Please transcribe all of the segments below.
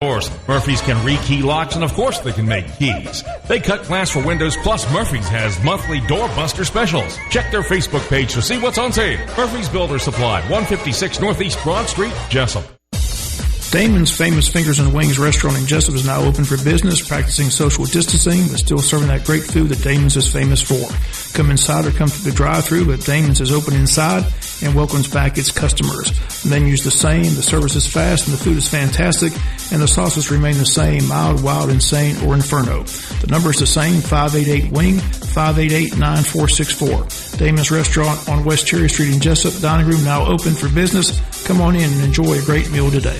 Endorse. Murphy's can rekey locks, and of course they can make keys. They cut glass for windows, plus Murphy's has monthly doorbuster specials. Check their Facebook page to see what's on sale. Murphy's Builder Supply, 156 Northeast Broad Street, Jessup. Damon's Famous Fingers and Wings restaurant in Jessup is now open for business, practicing social distancing, but still serving that great food that Damon's is famous for. Come inside or come through the drive-thru, but Damon's is open inside and welcomes back its customers. The menu's the same, the service is fast, and the food is fantastic, and the sauces remain the same, mild, wild, insane, or inferno. The number is the same, 588-WING, 588-9464. Damon's Restaurant on West Cherry Street in Jessup. Dining room now open for business. Come on in and enjoy a great meal today.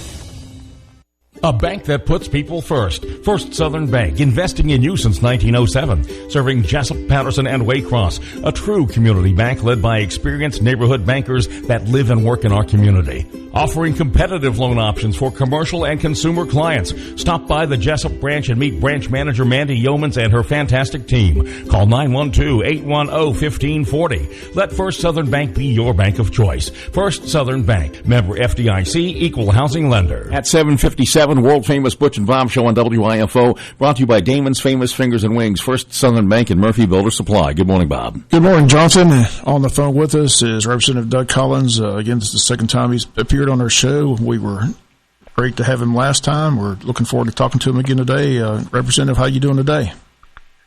A bank that puts people first. First Southern Bank, investing in you since 1907. Serving Jessup, Patterson, and Waycross. A true community bank led by experienced neighborhood bankers that live and work in our community. Offering competitive loan options for commercial and consumer clients. Stop by the Jessup branch and meet branch manager Mandy Yeomans and her fantastic team. Call 912-810-1540. Let First Southern Bank be your bank of choice. First Southern Bank. Member FDIC, equal housing lender. At 7:57, world-famous Butch and Bob Show on WIFO, brought to you by Damon's Famous Fingers and Wings, First Southern Bank and Murphy Builder Supply. Good morning, Bob. Good morning, Johnson. On the phone with us is Representative Doug Collins. Again, this is the second time he's appeared on our show. We were great to have him last time. We're looking forward to talking to him again today. Representative, how you doing today?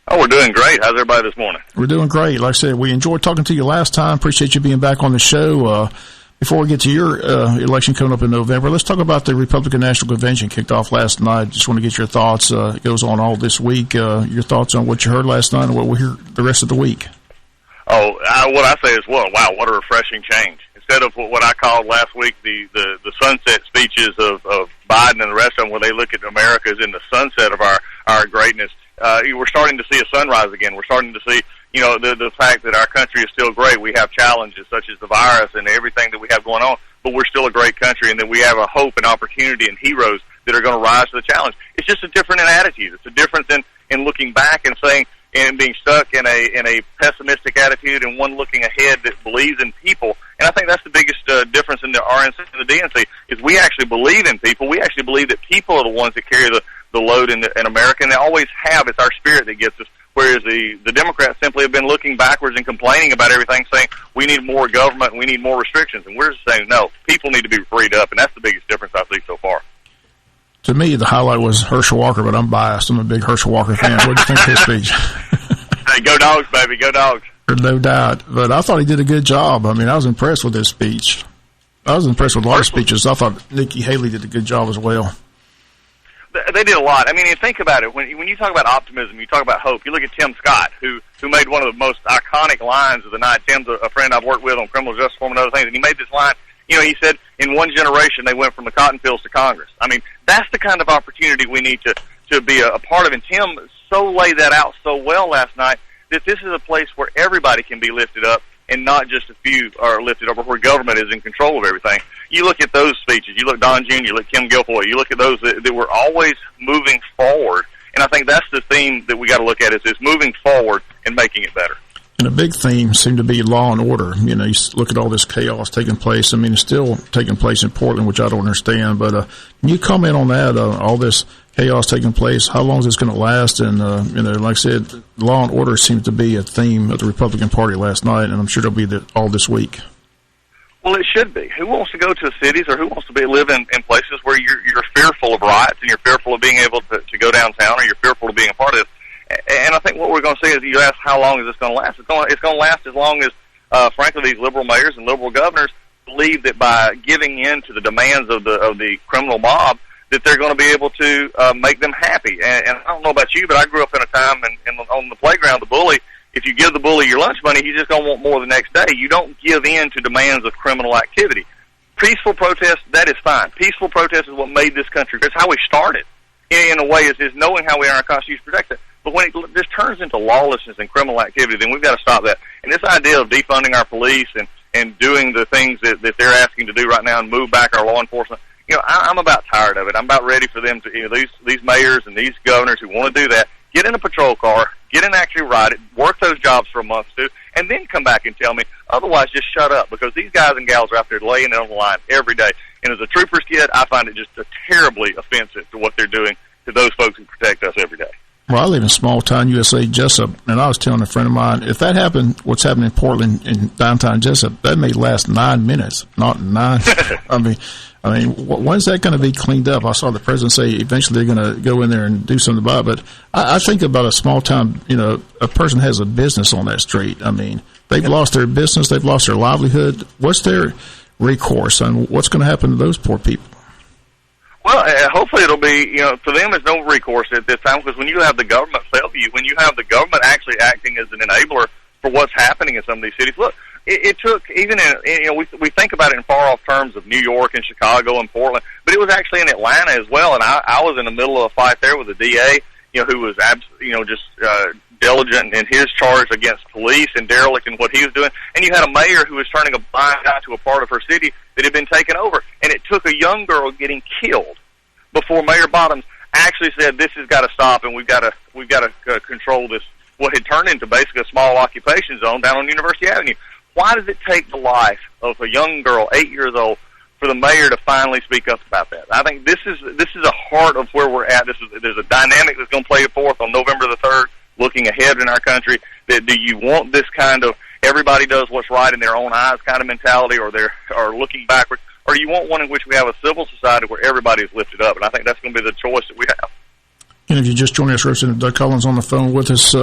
Oh, we're doing great. How's everybody this morning? We're doing great. Like I said, we enjoyed talking to you last time. Appreciate you being back on the show. Before we get to your election coming up in November, let's talk about the Republican National Convention kicked off last night. Just want to get your thoughts. It goes on all this week. Your thoughts on what you heard last night and what we'll hear the rest of the week. Oh, what I say is, well, wow, what a refreshing change. Instead of what I called last week the sunset speeches of Biden and the rest of them, where they look at America as in the sunset of our greatness, we're starting to see a sunrise again. We're starting to see, the fact that our country is still great. We have challenges such as the virus and everything that we have going on, but we're still a great country, and that we have a hope and opportunity and heroes that are going to rise to the challenge. It's just a different in attitude. It's a difference in looking back and saying, and being stuck in a pessimistic attitude, and one looking ahead that believes in people. And I think that's the biggest difference in the RNC and the DNC, is we actually believe in people. We actually believe that people are the ones that carry the load in America, and they always have. It's our spirit that gets us. Whereas the Democrats simply have been looking backwards and complaining about everything, saying we need more government, we need more restrictions. And we're just saying, no, people need to be freed up, and that's the biggest difference I see so far. To me, the highlight was Herschel Walker, but I'm biased. I'm a big Herschel Walker fan. What do you think of his speech? Hey, go Dogs, baby, go Dogs. No doubt. But I thought he did a good job. I mean, I was impressed with his speech. I was impressed with a lot of speeches. I thought Nikki Haley did a good job as well. They did a lot. I mean, you think about it. When you talk about optimism, you talk about hope. You look at Tim Scott, who made one of the most iconic lines of the night. Tim's a friend I've worked with on criminal justice reform and other things, and he made this line. He said, in one generation, they went from the cotton fields to Congress. I mean, that's the kind of opportunity we need to be a part of. And Tim so laid that out so well last night that this is a place where everybody can be lifted up and not just a few are lifted up, or where government is in control of everything. You look at those speeches. You look at Don Jr., you look at Kim Guilfoyle, you look at those that were always moving forward. And I think that's the theme that we got to look at is moving forward and making it better. And a big theme seemed to be law and order. You look at all this chaos taking place. I mean, it's still taking place in Portland, which I don't understand. But can you comment on that, all this chaos taking place? How long is this going to last? And, like I said, law and order seems to be a theme of the Republican Party last night, and I'm sure it'll be all this week. Well, it should be. Who wants to go to cities, or who wants to live in places where you're fearful of riots and you're fearful of being able to go downtown, or you're fearful of being a part of this? And I think what we're going to see is, you ask how long is this going to last? It's going to last as long as, frankly, these liberal mayors and liberal governors believe that by giving in to the demands of the criminal mob, that they're going to be able to make them happy. And I don't know about you, but I grew up in a time on the playground, the bully, if you give the bully your lunch money, he's just going to want more the next day. You don't give in to demands of criminal activity. Peaceful protest, that is fine. Peaceful protest is what made this country. That's how we started, in a way, is knowing how our Constitution protects it. But when this turns into lawlessness and criminal activity, then we've got to stop that. And this idea of defunding our police and doing the things that they're asking to do right now and move back our law enforcement, I'm about tired of it. I'm about ready for them to, these mayors and these governors who want to do that, get in a patrol car, get in actually ride it, work those jobs for a month or two, and then come back and tell me. Otherwise, just shut up, because these guys and gals are out there laying it on the line every day. And as a Troopers kid, I find it just terribly offensive to what they're doing to those folks who protect us every day. Well, I live in small town USA, Jessup, and I was telling a friend of mine, if that happened, what's happening in Portland, in downtown Jessup, that may last 9 minutes, not 9. I mean, when's that going to be cleaned up? I saw the president say eventually they're going to go in there and do something about it. But I think about a small town, a person has a business on that street. I mean, they've lost their business, they've lost their livelihood. What's their recourse, and what's going to happen to those poor people? Well, hopefully it'll be, for them there's no recourse at this time, because when you have the government fail you, when you have the government actually acting as an enabler for what's happening in some of these cities, look, it took, even in, we think about it in far off terms of New York and Chicago and Portland, but it was actually in Atlanta as well, and I was in the middle of a fight there with the DA, who was just diligent in his charge against police and derelict in what he was doing, and you had a mayor who was turning a blind eye to a part of her city that had been taken over, and it took a young girl getting killed before Mayor Bottoms actually said, this has got to stop, and we've got to control this, what had turned into basically a small occupation zone down on University Avenue. Why does it take the life of a young girl, 8 years old, for the mayor to finally speak up about that? I think this is a heart of where we're at. There's a dynamic that's going to play forth on November the 3rd, looking ahead in our country. That do you want this kind of everybody does what's right in their own eyes kind of mentality, or looking backwards, or do you want one in which we have a civil society where everybody is lifted up? And I think that's going to be the choice that we have. And if you just joined us, Representative Doug Collins on the phone with us,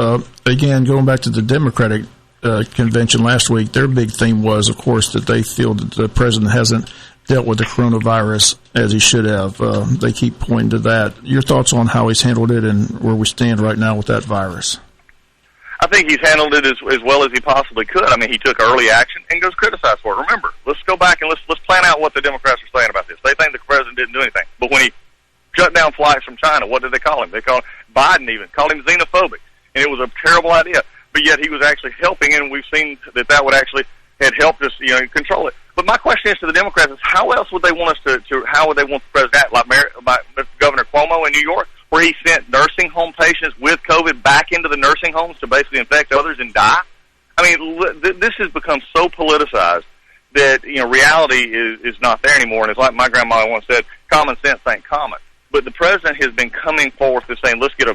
again, going back to the Democratic convention last week, their big theme was, of course, that they feel that the president hasn't dealt with the coronavirus as he should have. They keep pointing to that. Your thoughts on how he's handled it and where we stand right now with that virus? I think he's handled it as well as he possibly could. I mean, he took early action and goes criticized for it. Remember, let's go back and let's plan out what the Democrats are saying about this. They think the president didn't do anything. But when he shut down flights from China, what did they call him? They called Biden even called him xenophobic. And it was a terrible idea. But yet he was actually helping, and we've seen that would actually had helped us, control it. But my question is to the Democrats is, how else would they want us how would they want the president, like Governor Cuomo in New York, where he sent nursing home patients with COVID back into the nursing homes to basically infect others and die? I mean, this has become so politicized that, reality is not there anymore. And it's like my grandma once said, common sense ain't common. But the president has been coming forth and saying, let's get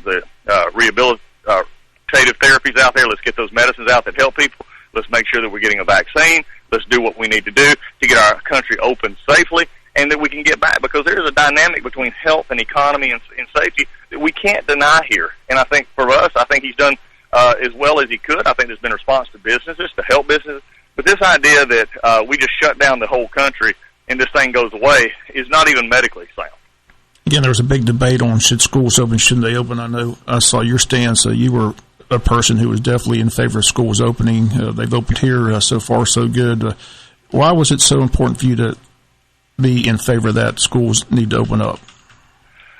the rehabilitative therapies out there. Let's get those medicines out that help people. Let's make sure that we're getting a vaccine. Let's do what we need to do to get our country open safely, and that we can get back, because there is a dynamic between health and economy and safety that we can't deny here. And I think for us, I think he's done as well as he could. I think there's been a response to businesses, to help businesses. But this idea that we just shut down the whole country and this thing goes away is not even medically sound. Again, there was a big debate on should schools open, shouldn't they open. I know I saw your stance. So you were a person who was definitely in favor of schools opening. They've opened here so far, so good. Why was it so important for you to be in favor that schools need to open up?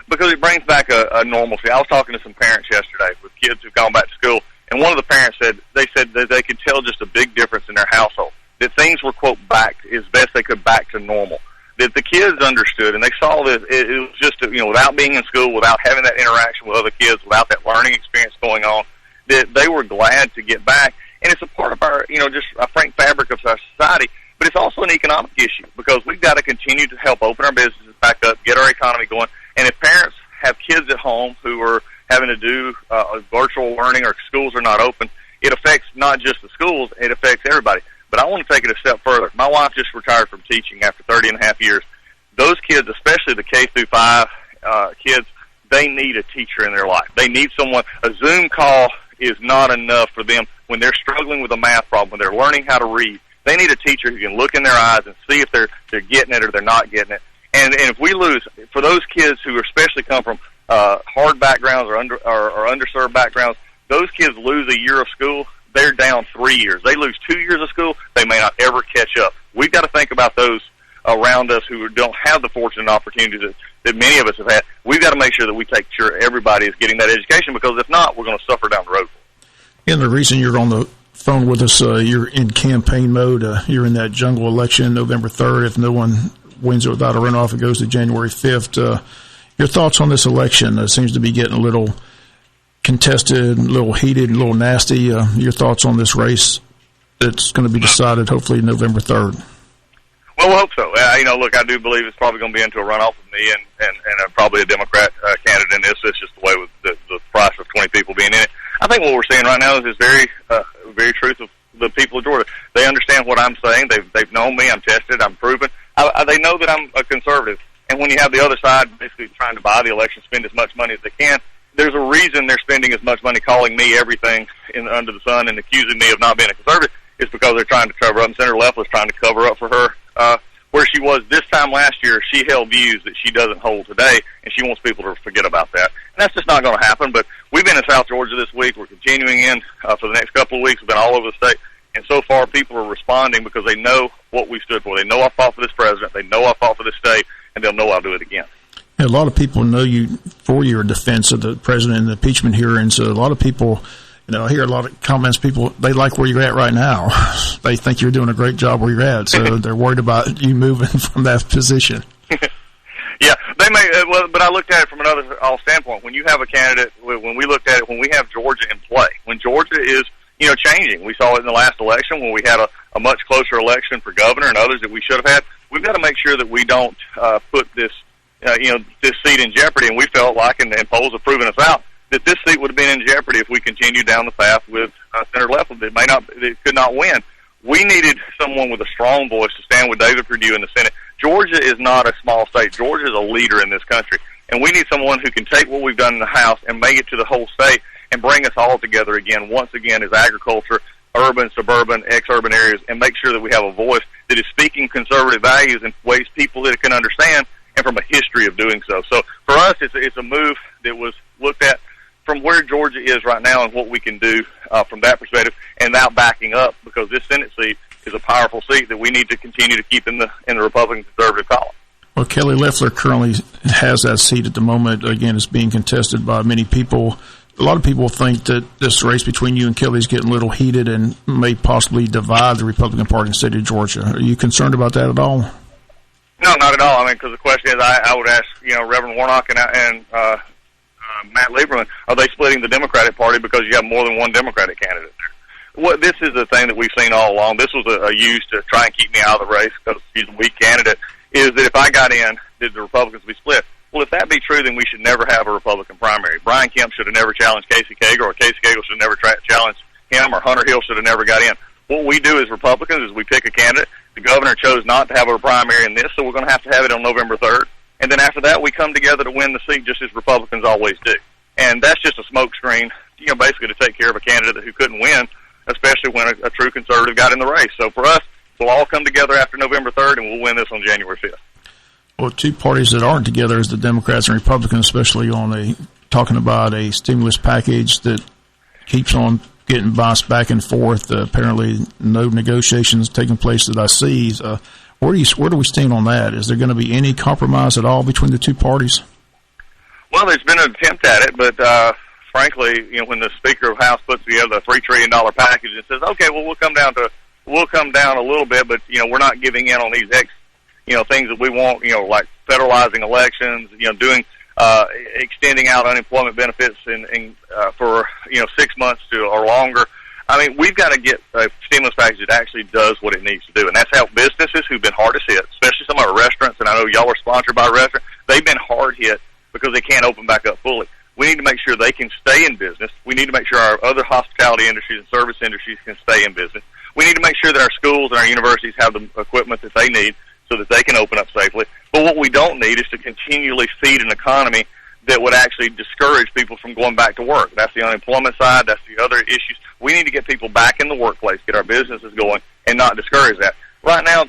Because it brings back a normalcy. I was talking to some parents yesterday with kids who've gone back to school, and one of the parents said that they could tell just a big difference in their household, that things were, quote, back as best they could back to normal, that the kids understood, and they saw that it was just, without being in school, without having that interaction with other kids, without that learning experience going on, that they were glad to get back. And it's a part of our, just a frank fabric of our society, but it's also an economic issue, because we've got to continue to help open our businesses back up, get our economy going. And if parents have kids at home who are having to do virtual learning, or schools are not open, it affects not just the schools, it affects everybody. But I want to take it a step further. My wife just retired from teaching after 30 and a half years. Those kids, especially the K-5 kids, they need a teacher in their life. They need someone. A Zoom call is not enough for them when they're struggling with a math problem, when they're learning how to read. They need a teacher who can look in their eyes and see if they're getting it or they're not getting it. And if we lose, for those kids who especially come from hard backgrounds or underserved backgrounds, those kids lose a year of school, they're down 3 years. They lose 2 years of school, they may not ever catch up. We've got to think about those around us who don't have the fortunate opportunities that many of us have had. We've got to make sure that we take sure everybody is getting that education, because if not, we're going to suffer down the road. And the reason you're on the phone with us, you're in campaign mode. You're in that jungle election November 3rd. If no one wins it without a runoff, it goes to January 5th. Your thoughts on this election? It seems to be getting a little contested, a little heated, a little nasty. Your thoughts on this race that's going to be decided hopefully November 3rd? Well, we'll hope so. Look, I do believe it's probably going to be into a runoff with me and probably a Democrat candidate in this. It's just the way with the price of 20 people being in it. I think what we're seeing right now is very truth of the people of Georgia. They understand what I'm saying. They've known me. I'm tested. I'm proven. They know that I'm a conservative. And when you have the other side basically trying to buy the election, spend as much money as they can, there's a reason they're spending as much money calling me everything under the sun and accusing me of not being a conservative. It's because they're trying to cover up, and Senator Left was trying to cover up for her where she was this time last year. She held views that she doesn't hold today, and she wants people to forget about that. And that's just not going to happen. But we've been in South Georgia this week. We're continuing in for the next couple of weeks. We've been all over the state. And so far, people are responding because they know what we stood for. They know I fought for this president. They know I fought for this state, and they'll know I'll do it again. A lot of people know you for your defense of the president in the impeachment hearings. A lot of people, I hear a lot of comments. People, they like where you're at right now. They think you're doing a great job where you're at, so they're worried about you moving from that position. Yeah, they may. But I looked at it from another standpoint. When you have a candidate, when we looked at it, when we have Georgia in play, when Georgia is changing. We saw it in the last election when we had a much closer election for governor and others that we should have had. We've got to make sure that we don't put this, this seat in jeopardy. And we felt like, and polls have proven us out, that this seat would have been in jeopardy if we continued down the path with Senator Leffler. It could not win. We needed someone with a strong voice to stand with David Perdue in the Senate. Georgia is not a small state. Georgia is a leader in this country. And we need someone who can take what we've done in the House and make it to the whole state and bring us all together again, once again, as agriculture, urban, suburban, ex-urban areas, and make sure that we have a voice that is speaking conservative values in ways people that can understand and from a history of doing so. So for us, it's a move that was looked at from where Georgia is right now and what we can do from that perspective, and now backing up, because this Senate seat is a powerful seat that we need to continue to keep in the Republican conservative column. Well, Kelly Loeffler currently has that seat at the moment. Again, it's being contested by many people. A lot of people think that this race between you and Kelly is getting a little heated and may possibly divide the Republican Party in the state of Georgia. Are you concerned about that at all? No, not at all. Because the question is, I would ask, Reverend Warnock and Matt Lieberman, are they splitting the Democratic Party because you have more than one Democratic candidate there? Well, this is the thing that we've seen all along. This was a use to try and keep me out of the race because he's a weak candidate, is that if I got in, did the Republicans be split? Well, if that be true, then we should never have a Republican primary. Brian Kemp should have never challenged Casey Cagle, or Casey Cagle should have never challenged him, or Hunter Hill should have never got in. What we do as Republicans is we pick a candidate. The governor chose not to have a primary in this, so we're going to have it on November 3rd. And then after that, we come together to win the seat just as Republicans always do. And that's just a smokescreen, basically to take care of a candidate who couldn't win, especially when a true conservative got in the race. So for us, we'll all come together after November 3rd, and we'll win this on January 5th. Well, two parties that aren't together is the Democrats and Republicans, especially talking about a stimulus package that keeps on getting bounced back and forth. Apparently, no negotiations taking place that I see. Where do we stand on that? Is there going to be any compromise at all between the two parties? Well, there's been an attempt at it, but frankly, when the Speaker of the House puts together a $3 trillion package and says, "Okay, well, we'll come down a little bit, but we're not giving in on these things that we want, like federalizing elections, doing extending out unemployment benefits for 6 months or longer." I mean, we've got to get a stimulus package that actually does what it needs to do, and that's how businesses who've been hardest hit, especially some of our restaurants, and I know y'all are sponsored by restaurants, they've been hard hit because they can't open back up fully. We need to make sure they can stay in business. We need to make sure our other hospitality industries and service industries can stay in business. We need to make sure that our schools and our universities have the equipment that they need so that they can open up safely. But what we don't need is to continually feed an economy that would actually discourage people from going back to work. That's the unemployment side. That's the other issues. We need to get people back in the workplace, get our businesses going, and not discourage that. Right now,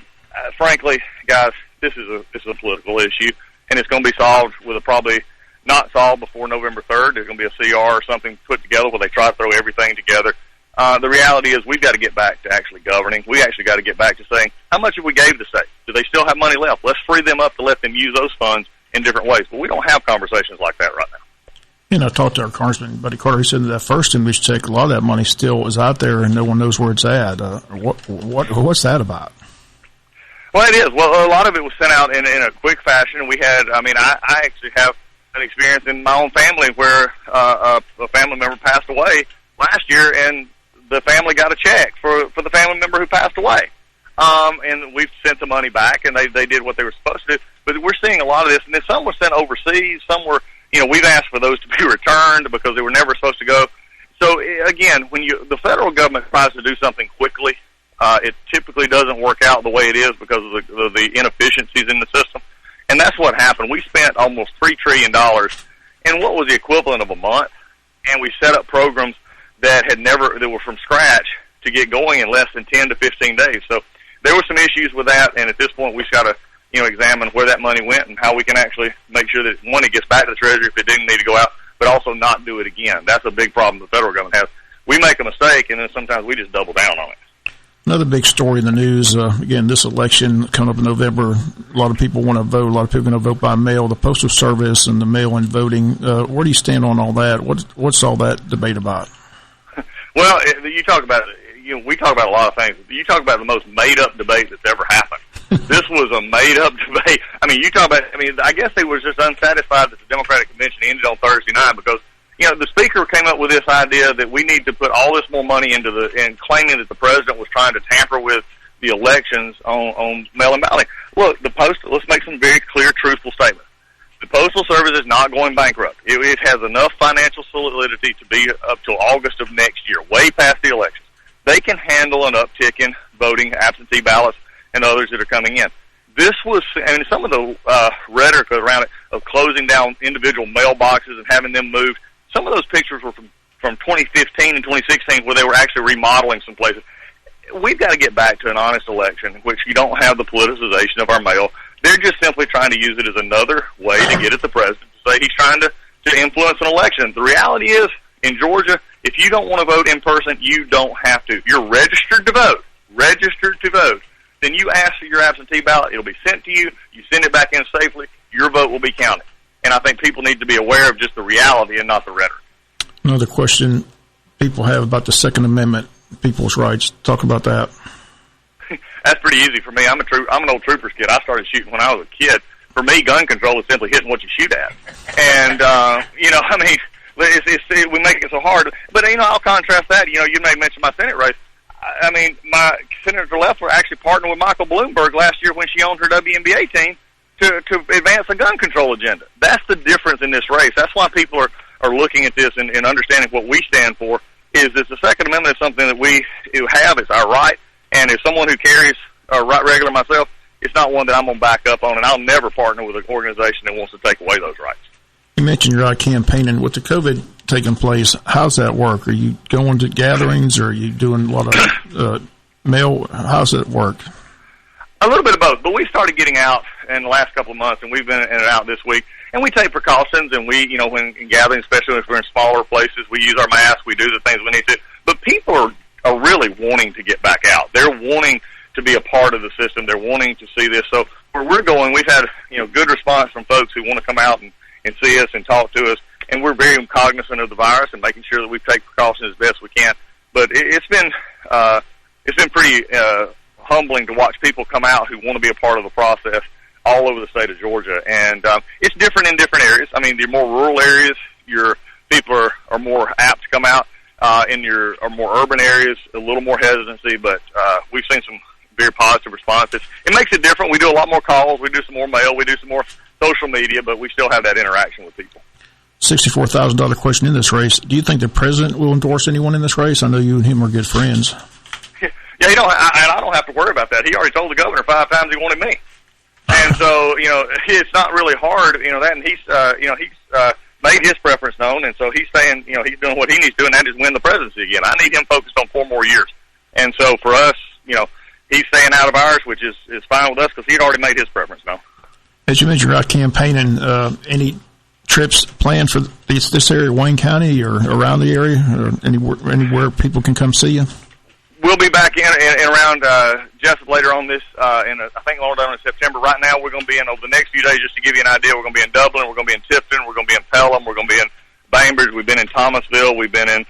frankly, guys, this is a political issue, and it's going to be solved with probably not solved before November 3rd. There's going to be a CR or something put together where they try to throw everything together. The reality is we've got to get back to actually governing. We actually got to get back to saying, how much have we gave the state? Do they still have money left? Let's free them up to let them use those funds in different ways. But we don't have conversations like that right now. I talked to our Congressman, Buddy Carter. He said that first stimulus check, a lot of that money still is out there and no one knows where it's at. What's that about? Well, it is. Well, a lot of it was sent out in a quick fashion. We had, I actually have an experience in my own family where a family member passed away last year, and the family got a check for the family member who passed away. and we've sent the money back, and they did what they were supposed to do. But we're seeing a lot of this, and then some were sent overseas, some were, we've asked for those to be returned because they were never supposed to go. So, again, when the federal government tries to do something quickly, it typically doesn't work out the way it is because of the inefficiencies in the system. And that's what happened. We spent almost $3 trillion in what was the equivalent of a month, and we set up programs that were from scratch to get going in less than 10 to 15 days. So there were some issues with that, and at this point we've got to examine where that money went and how we can actually make sure that, one, it gets back to the Treasury if it didn't need to go out, but also not do it again. That's a big problem the federal government has. We make a mistake, and then sometimes we just double down on it. Another big story in the news, again, this election coming up in November, a lot of people want to vote. A lot of people are going to vote by mail, the Postal Service and the mail-in voting. Where do you stand on all that? What's all that debate about? Well, you talk about, we talk about a lot of things. You talk about the most made-up debate that's ever happened. This was a made-up debate. I guess they were just unsatisfied that the Democratic Convention ended on Thursday night because, the Speaker came up with this idea that we need to put all this more money into and claiming that the President was trying to tamper with the elections on mail-in balloting. Look, let's make some very clear, truthful statements. The Postal Service is not going bankrupt. It has enough financial solidity to be up till August of next year, way past the elections. They can handle an uptick in voting, absentee ballots, and others that are coming in. This was, some of the rhetoric around it of closing down individual mailboxes and having them moved, some of those pictures were from 2015 and 2016 where they were actually remodeling some places. We've got to get back to an honest election in which you don't have the politicization of our mail. They're just simply trying to use it as another way to get at the president to say he's trying to influence an election. The reality is, in Georgia, if you don't want to vote in person, you don't have to. You're registered to vote. Then you ask for your absentee ballot. It'll be sent to you. You send it back in safely. Your vote will be counted. And I think people need to be aware of just the reality and not the rhetoric. Another question people have about the Second Amendment, people's rights. Talk about that. That's pretty easy for me. I'm an old troopers kid. I started shooting when I was a kid. For me, gun control is simply hitting what you shoot at. And, we make it so hard. But, I'll contrast that. You may mention my Senate race. My Senator Leffler actually partnered with Michael Bloomberg last year when she owned her WNBA team to advance a gun control agenda. That's the difference in this race. That's why people are looking at this and understanding what we stand for, is that the Second Amendment is something that we have. It's our right. And as someone who carries a right regular myself, it's not one that I'm going to back up on, and I'll never partner with an organization that wants to take away those rights. You mentioned you're out campaigning. With the COVID taking place, how's that work? Are you going to gatherings, or are you doing a lot of mail? How's it work? A little bit of both, but we started getting out in the last couple of months, and we've been in and out this week. And we take precautions, and we, when in gatherings, especially if we're in smaller places, we use our masks, we do the things we need to. But people are really wanting to get back out. They're wanting to be a part of the system. They're wanting to see this. So where we're going, we've had, good response from folks who want to come out and see us and talk to us. And we're very cognizant of the virus and making sure that we take precautions as best we can. But it's been pretty humbling to watch people come out who want to be a part of the process all over the state of Georgia. And it's different in different areas. The more rural areas, your people are more apt to come out. In your more urban areas, a little more hesitancy, but we've seen some very positive responses. It makes it different. We do a lot more calls. We do some more mail. We do some more social media, but we still have that interaction with people. $64,000 question in this race. Do you think the president will endorse anyone in this race? I know you and him are good friends. Yeah, I don't have to worry about that. He already told the governor 5 times he wanted me. And so, it's not really hard, that, and he's made his preference known, and so he's saying, he's doing what he needs to do, and that is win the presidency again. I need him focused on 4 more years. And so for us, he's staying out of ours, which is fine with us because he'd already made his preference known. As you mentioned, you're out campaigning. Any trips planned for this area, Wayne County, or around the area, or anywhere people can come see you? We'll be back in around Jessup later on this, I think Lord in September. Right now, we're going to be in over the next few days, just to give you an idea, we're going to be in Dublin, we're going to be in Tipton, we're going to be in Pelham, we're going to be in Bainbridge, we've been in Thomasville, we've been in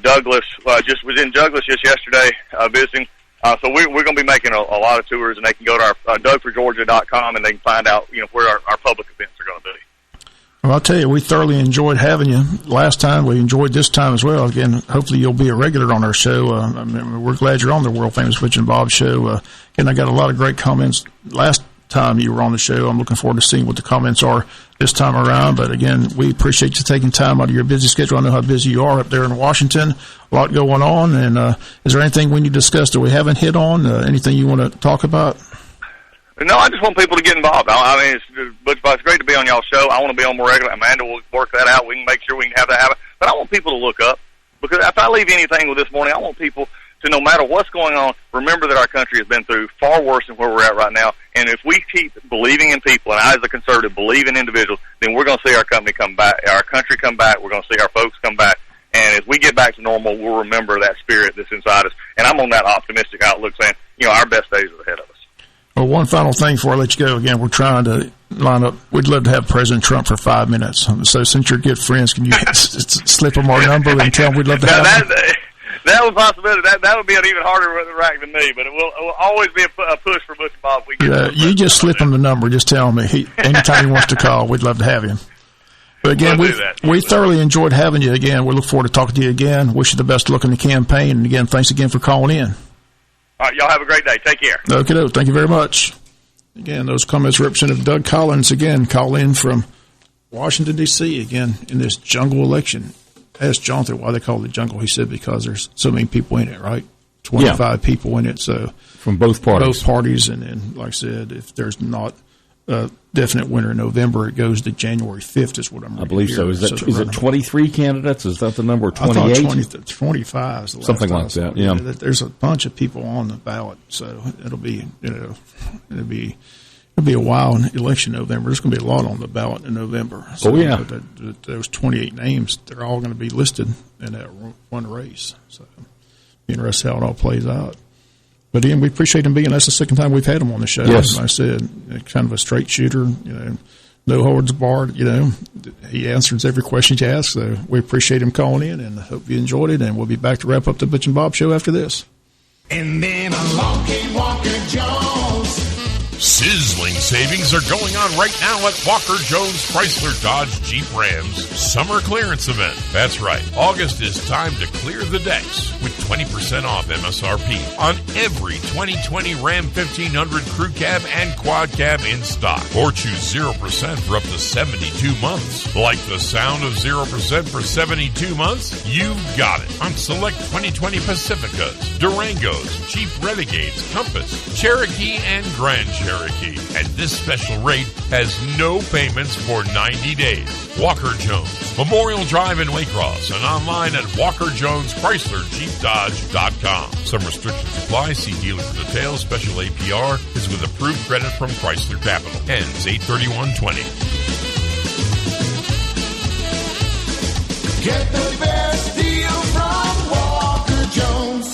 Douglas, was in Douglas just yesterday visiting. So we're going to be making a lot of tours, and they can go to our DougForGeorgia.com, and they can find out where our public events are going to be. Well, I'll tell you, we thoroughly enjoyed having you last time. We enjoyed this time as well. Again, hopefully you'll be a regular on our show. We're glad you're on the world famous Butch and Bob Show. And I got a lot of great comments last time you were on the show. I'm looking forward to seeing what the comments are this time around. But again, we appreciate you taking time out of your busy schedule. I know how busy you are up there in Washington. A lot going on. And is there anything we need to discuss that we haven't hit on? Anything you want to talk about? No, I just want people to get involved. I mean, it's great to be on y'all's show. I want to be on more regular. Amanda will work that out. We can make sure we can have that happen. But I want people to look up, because if I leave anything with this morning, I want people to, no matter what's going on, remember that our country has been through far worse than where we're at right now. And if we keep believing in people, and I as a conservative believe in individuals, then we're going to see our company come back, our country come back. We're going to see our folks come back. And as we get back to normal, we'll remember that spirit that's inside us. And I'm on that optimistic outlook, saying, our best days are ahead of us. Well, one final thing before I let you go. Again, we're trying to line up. We'd love to have President Trump for 5 minutes. So since you're good friends, can you slip him our number and tell him we'd love to have him? That was a possibility. That would be an even harder rack than me, but it will always be a push for Butch and Bob. You just slip him the number. Just tell him anytime he wants to call, we'd love to have him. But again, we thoroughly enjoyed having you again. We look forward to talking to you again. Wish you the best of luck in the campaign. And again, thanks again for calling in. All right, y'all have a great day. Take care. Okay, thank you very much. Again, those comments Representative Doug Collins, again, call in from Washington, D.C., again, in this jungle election. Asked Jonathan why they call it jungle. He said because there's so many people in it, right? 25 people in it. So from both parties. Both parties. And then, like I said, if there's not a definite winner in November, it goes to January 5th is what I'm reading. I believe so. Is it 23 candidates? Is that the number? 28? I thought 25 is the last something like that, yeah. There's a bunch of people on the ballot, so it'll be a wild election in November. There's going to be a lot on the ballot in November. So, those 28 names, they're all going to be listed in that one race. So be interested how it all plays out. But again, we appreciate him being. That's the second time we've had him on the show. Yes. Like I said, kind of a straight shooter. No holds barred. He answers every question you ask. So we appreciate him calling in, and hope you enjoyed it. And we'll be back to wrap up the Butch and Bob Show after this. And then along came Walker Jones. Sizzling savings are going on right now at Walker Jones Chrysler Dodge Jeep Ram's summer clearance event. That's right. August is time to clear the decks with 20% off MSRP on every 2020 Ram 1500 Crew Cab and Quad Cab in stock. Or choose 0% for up to 72 months. Like the sound of 0% for 72 months? You've got it. On select 2020 Pacificas, Durangos, Jeep Renegades, Compass, Cherokee, and Grand Cherokee. And this special rate has no payments for 90 days. Walker Jones, Memorial Drive in Waycross, and online at WalkerJonesChryslerJeepDodge.com. Some restrictions apply. See dealer for details. Special APR is with approved credit from Chrysler Capital. Ends 8/31/20. Get the best deal from Walker Jones.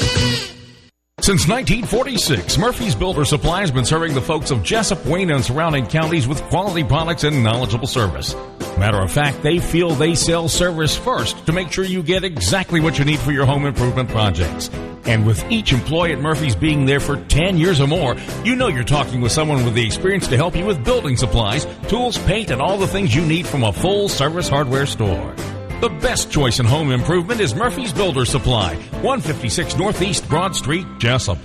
Since 1946, Murphy's Builder Supply has been serving the folks of Jessup, Wayne, and surrounding counties with quality products and knowledgeable service. Matter of fact, they feel they sell service first to make sure you get exactly what you need for your home improvement projects. And with each employee at Murphy's being there for 10 years or more, you know you're talking with someone with the experience to help you with building supplies, tools, paint, and all the things you need from a full-service hardware store. The best choice in home improvement is Murphy's Builder Supply, 156 Northeast Broad Street, Jessup.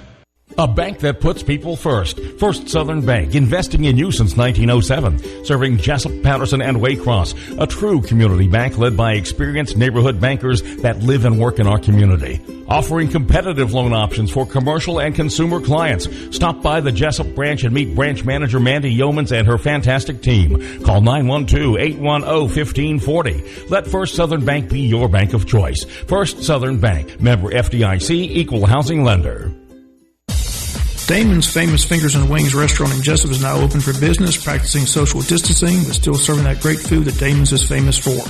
A bank that puts people first. First Southern Bank, investing in you since 1907. Serving Jessup, Patterson, and Waycross. A true community bank led by experienced neighborhood bankers that live and work in our community. Offering competitive loan options for commercial and consumer clients. Stop by the Jessup branch and meet branch manager Mandy Yeomans and her fantastic team. Call 912-810-1540. Let First Southern Bank be your bank of choice. First Southern Bank, member FDIC, equal housing lender. Damon's Famous Fingers and Wings restaurant in Jessup is now open for business, practicing social distancing, but still serving that great food that Damon's is famous for.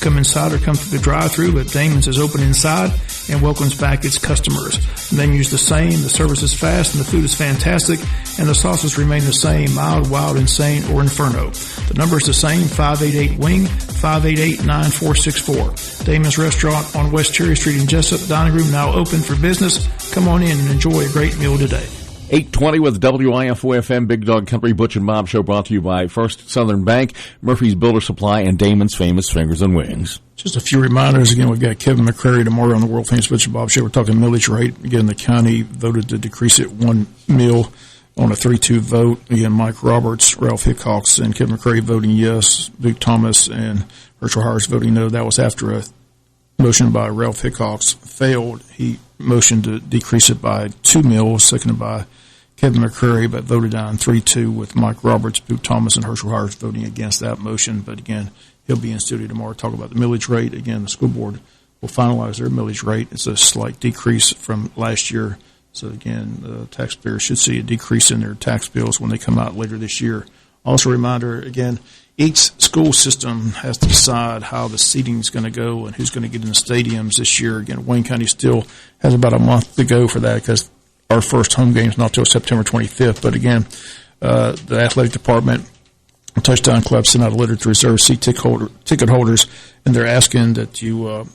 Come inside or come through the drive-thru, but Damon's is open inside and welcomes back its customers. The menu's the same, the service is fast, and the food is fantastic, and the sauces remain the same, mild, wild, insane, or inferno. The number is the same, 588-WING, 588-9464. Damon's Restaurant on West Cherry Street in Jessup. Dining room now open for business. Come on in and enjoy a great meal today. 8:20 with WIFO-FM Big Dog Country Butch and Bob Show, brought to you by First Southern Bank, Murphy's Builder Supply, and Damon's Famous Fingers and Wings. Just a few reminders. Again, we've got Kevin McCrary tomorrow on the world famous Butch and Bob Show. We're talking millage rate. Again, the county voted to decrease it 1 mil on a 3-2 vote. Again, Mike Roberts, Ralph Hickox, and Kevin McCrary voting yes. Luke Thomas and Herschel Harris voting no. That was after a motion by Ralph Hickox failed. He motioned to decrease it by 2 mils, seconded by Kevin McCrary, but voted down 3-2 with Mike Roberts, Luke Thomas, and Herschel Harris voting against that motion. But again, he'll be in studio tomorrow to talk about the millage rate. Again, the school board will finalize their millage rate. It's a slight decrease from last year. So again, taxpayers should see a decrease in their tax bills when they come out later this year. Also a reminder, again, each school system has to decide how the seating is going to go and who's going to get in the stadiums this year. Again, Wayne County still has about a month to go for that because our first home game is not till September 25th. But again, the athletic department, Touchdown Club, sent out a letter to reserve seat ticket holders, and they're asking that you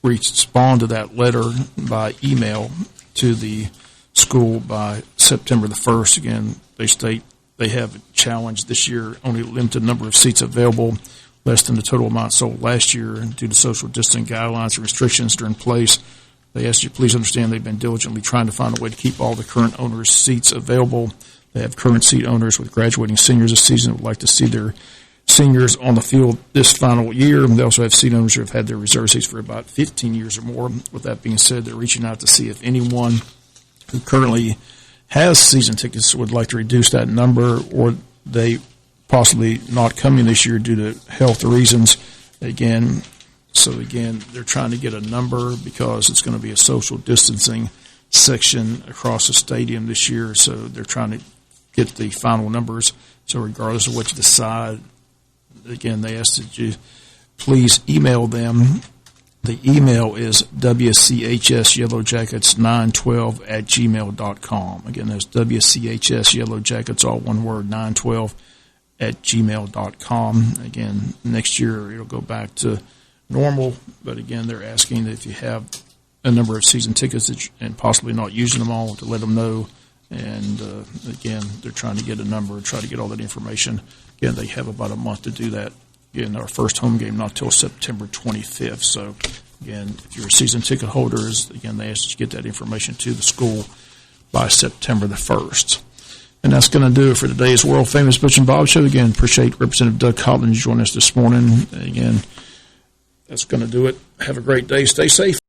respond to that letter by email to the school by September the 1st. Again, they state they have a challenge this year, only a limited number of seats available, less than the total amount sold last year, and due to social distancing guidelines and restrictions that are in place. They ask you please understand they've been diligently trying to find a way to keep all the current owners' seats available. They have current seat owners with graduating seniors this season who would like to see their seniors on the field this final year. They also have seat owners who have had their reserve seats for about 15 years or more. With that being said, they're reaching out to see if anyone who currently has season tickets would like to reduce that number, or they possibly not coming this year due to health reasons. Again, they're trying to get a number because it's going to be a social distancing section across the stadium this year. So they're trying to get the final numbers. So regardless of what you decide, again, they ask that you please email them. The email is wchsyellowjackets912@gmail.com. Again, that's wchsyellowjackets, all one word, 912@gmail.com. Again, next year it'll go back to normal, but again, they're asking that if you have a number of season tickets and possibly not using them all, to let them know. And again, they're trying to get a number, try to get all that information. Again, they have about a month to do that. Again, our first home game not till September 25th. So again, if you're a season ticket holders, again, they ask that you get that information to the school by September the 1st. And that's going to do it for today's world famous Butch and Bob Show. Again, appreciate Representative Doug Collins joining us this morning. Again, that's going to do it. Have a great day. Stay safe.